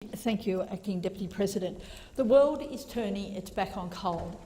Thank you, Acting Deputy President. The world is turning its back on coal.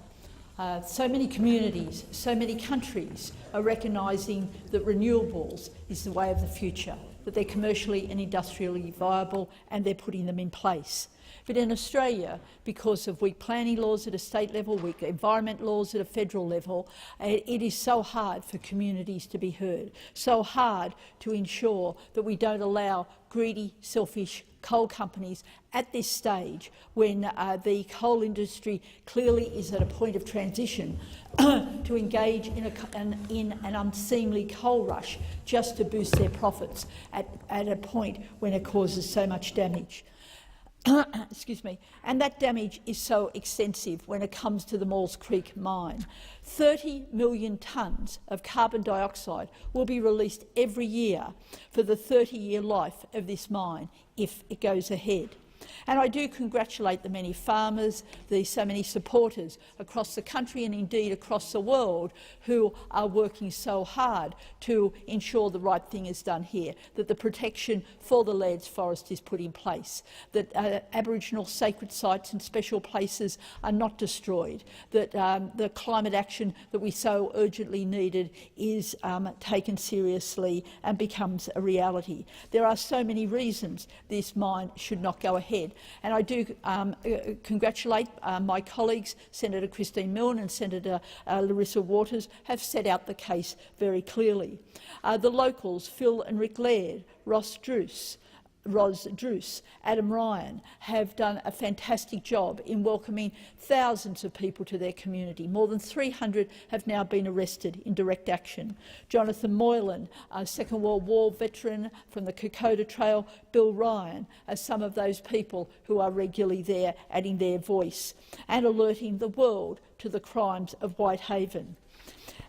So many communities, so many countries are recognising that renewables is the way of the future, that they're commercially and industrially viable, and they're putting them in place. But in Australia, because of weak planning laws at a state level, weak environment laws at a federal level, it is so hard for communities to be heard, so hard to ensure that we don't allow greedy, selfish coal companies at this stage, when the coal industry clearly is at a point of transition, to engage in an unseemly coal rush just to boost their profits at a point when it causes so much damage. Excuse me. And that damage is so extensive when it comes to the Maules Creek mine. 30 million tonnes of carbon dioxide will be released every year for the 30-year life of this mine if it goes ahead. And I do congratulate the many farmers, the so many supporters across the country and indeed across the world who are working so hard to ensure the right thing is done here, that the protection for the Leard Forest is put in place, that Aboriginal sacred sites and special places are not destroyed, that the climate action that we so urgently needed is taken seriously and becomes a reality. There are so many reasons this mine should not go ahead. And I do congratulate my colleagues, Senator Christine Milne and Senator Larissa Waters, have set out the case very clearly. The locals, Phil and Rick Laird, Ros Druce, Adam Ryan, have done a fantastic job in welcoming thousands of people to their community. More than 300 have now been arrested in direct action. Jonathan Moylan, a Second World War veteran from the Kokoda Trail, Bill Ryan, are some of those people who are regularly there adding their voice and alerting the world to the crimes of Whitehaven.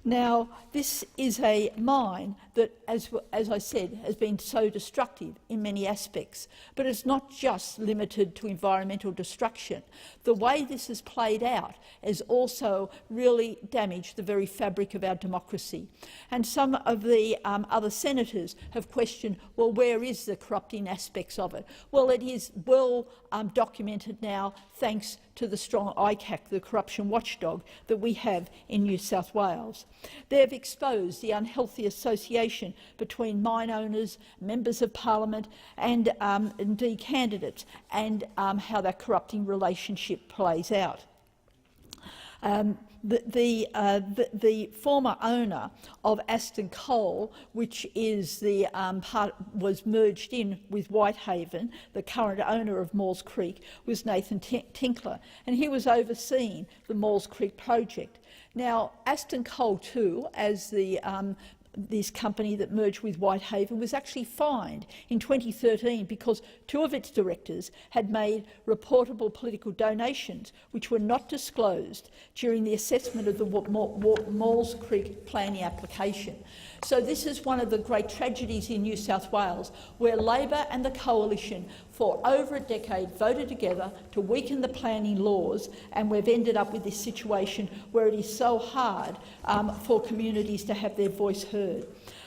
Now, this is a mine that, as I said, has been so destructive in many aspects, but it's not just limited to environmental destruction. The way this has played out has also really damaged the very fabric of our democracy. And some of the other senators have questioned, well, where is the corrupting aspects of it? Well, it is well documented now, thanks to the strong ICAC, the corruption watchdog that we have in New South Wales. They have exposed the unhealthy association between mine owners, members of parliament and indeed candidates, and how that corrupting relationship plays out. The former owner of Aston Coal, which is the was merged in with Whitehaven, the current owner of Maules Creek, was Nathan Tinkler, and he was overseeing the Maules Creek project. Now, Aston Coal too, as this company that merged with Whitehaven, was actually fined in 2013 because two of its directors had made reportable political donations which were not disclosed during the assessment of the Maules Creek planning application. So this is one of the great tragedies in New South Wales, where Labor and the Coalition for over a decade voted together to weaken the planning laws, and we've ended up with this situation where it is so hard for communities to have their voice heard.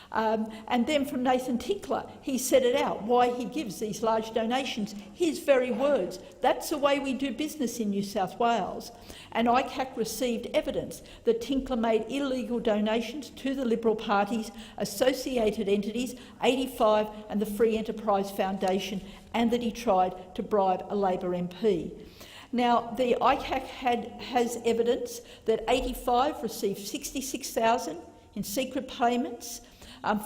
And then from Nathan Tinkler, he set it out, why he gives these large donations. His very words, that's the way we do business in New South Wales. And ICAC received evidence that Tinkler made illegal donations to the Liberal parties, associated entities, 85 and the Free Enterprise Foundation, and that he tried to bribe a Labor MP. Now, the ICAC has evidence that 85 received $66,000 in secret payments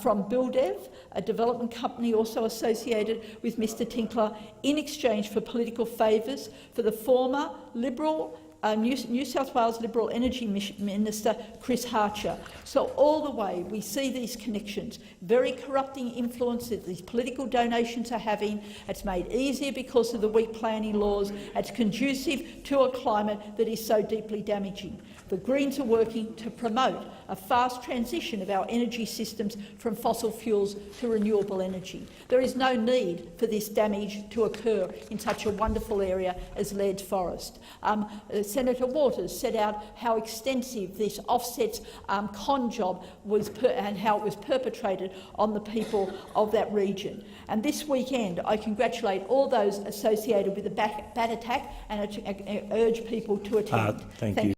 from Buildev, a development company also associated with Mr Tinkler, in exchange for political favours for the former Liberal New South Wales Liberal Energy Minister Chris Harcher. So all the way we see these connections, very corrupting influence that these political donations are having. It's made easier because of the weak planning laws. It's conducive to a climate that is so deeply damaging. The Greens are working to promote a fast transition of our energy systems from fossil fuels to renewable energy. There is no need for this damage to occur in such a wonderful area as Leard Forest. Senator Waters set out how extensive this offsets con job was and how it was perpetrated on the people of that region. And this weekend I congratulate all those associated with the bat attack and urge people to attend. Thank you.